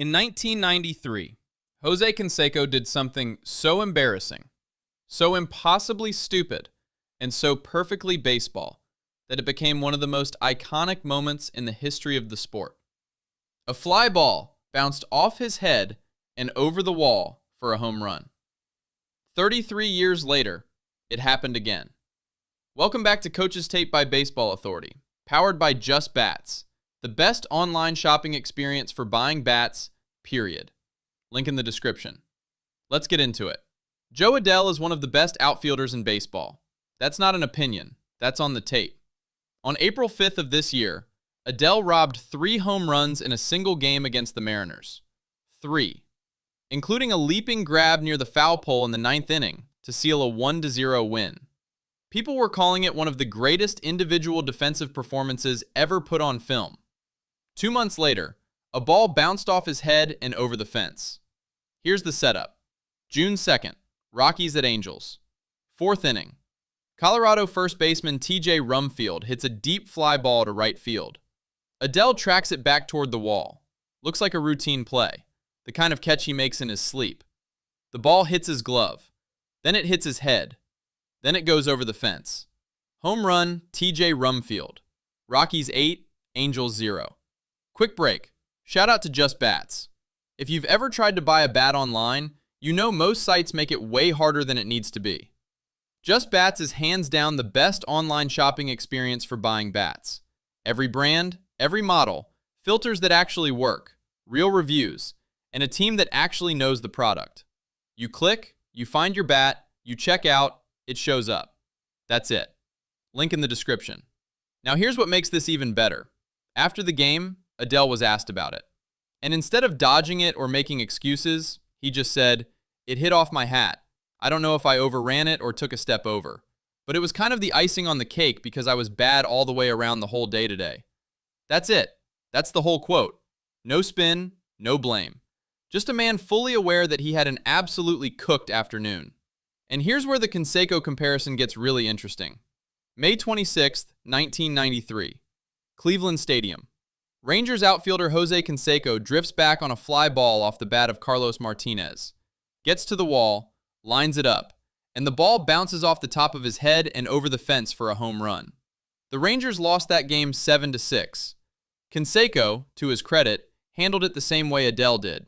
In 1993, Jose Canseco did something so embarrassing, so impossibly stupid, and so perfectly baseball that it became one of the most iconic moments in the history of the sport. A fly ball bounced off his head and over the wall for a home run. 33 years later, it happened again. Welcome back to Coach's Tape by Baseball Authority, powered by Just Bats, the best online shopping experience for buying bats, period. Link in the description. Let's get into it. Joe Adell is one of the best outfielders in baseball. That's not an opinion. That's on the tape. On April 5th of this year, Adell robbed 3 home runs in a single game against the Mariners. 3. Including a leaping grab near the foul pole in the 9th inning to seal a 1-0 win. People were calling it one of the greatest individual defensive performances ever put on film. 2 months later, a ball bounced off his head and over the fence. Here's the setup. June 2nd, Rockies at Angels. 4th inning. Colorado first baseman TJ Rumfield hits a deep fly ball to right field. Adell tracks it back toward the wall. Looks like a routine play, the kind of catch he makes in his sleep. The ball hits his glove. Then it hits his head. Then it goes over the fence. Home run, TJ Rumfield. Rockies 8, Angels 0. Quick break. Shout out to Just Bats. If you've ever tried to buy a bat online, you know most sites make it way harder than it needs to be. Just Bats is hands down the best online shopping experience for buying bats. Every brand, every model, filters that actually work, real reviews, and a team that actually knows the product. You click, you find your bat, you check out, it shows up. That's it. Link in the description. Now here's what makes this even better. After the game, Adell was asked about it. And instead of dodging it or making excuses, he just said, "It hit off my hat. I don't know if I overran it or took a step over. But it was kind of the icing on the cake because I was bad all the way around the whole day today." That's it. That's the whole quote. No spin, no blame. Just a man fully aware that he had an absolutely cooked afternoon. And here's where the Canseco comparison gets really interesting. May 26th, 1993. Cleveland Stadium. Rangers outfielder Jose Canseco drifts back on a fly ball off the bat of Carlos Martinez. Gets to the wall, lines it up, and the ball bounces off the top of his head and over the fence for a home run. The Rangers lost that game 7-6. Canseco, to his credit, handled it the same way Adell did.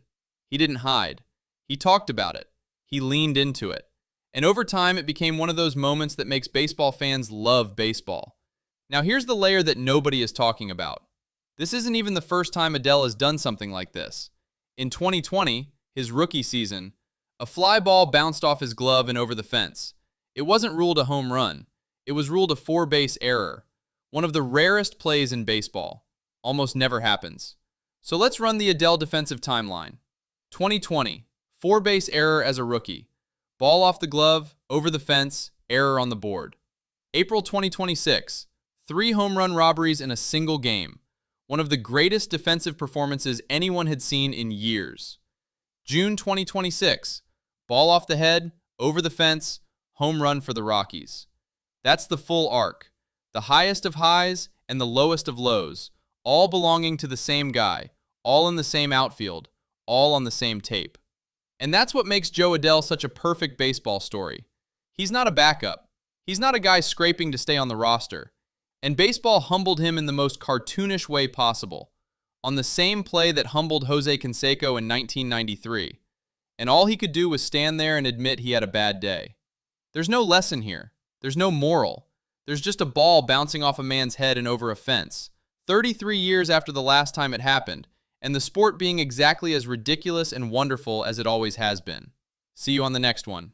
He didn't hide. He talked about it. He leaned into it. And over time, it became one of those moments that makes baseball fans love baseball. Now here's the layer that nobody is talking about. This isn't even the first time Adell has done something like this. In 2020, his rookie season, a fly ball bounced off his glove and over the fence. It wasn't ruled a home run. It was ruled a 4-base error. One of the rarest plays in baseball. Almost never happens. So let's run the Adell defensive timeline. 2020, 4-base error as a rookie. Ball off the glove, over the fence, error on the board. April 2026, 3 home run robberies in a single game. One of the greatest defensive performances anyone had seen in years. June 2026, ball off the head, over the fence, home run for the Rockies. That's the full arc. The highest of highs and the lowest of lows, all belonging to the same guy, all in the same outfield, all on the same tape. And that's what makes Joe Adell such a perfect baseball story. He's not a backup. He's not a guy scraping to stay on the roster. And baseball humbled him in the most cartoonish way possible, on the same play that humbled Jose Canseco in 1993. And all he could do was stand there and admit he had a bad day. There's no lesson here. There's no moral. There's just a ball bouncing off a man's head and over a fence, 33 years after the last time it happened, and the sport being exactly as ridiculous and wonderful as it always has been. See you on the next one.